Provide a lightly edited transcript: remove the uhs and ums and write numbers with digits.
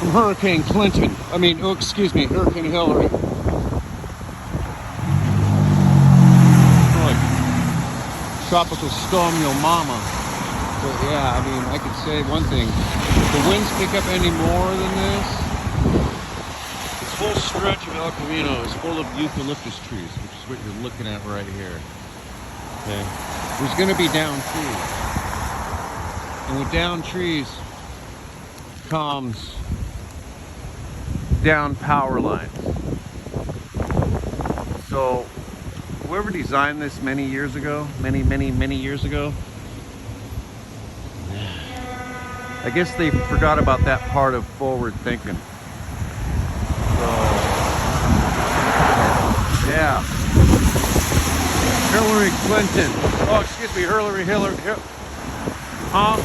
from Hurricane Clinton. Oh, excuse me, Hurricane Hillary. Like Tropical Storm Yo Mama. But yeah, I could say one thing. If the winds pick up any more than this, this whole stretch of El Camino is full of eucalyptus trees, which is what you're looking at right here. Okay? There's going to be down trees. And with down trees comes down power lines. So whoever designed this many years ago, many years ago, I guess they forgot about that part of forward thinking. So, yeah. Hillary Clinton. Oh, excuse me, Hillary. Huh?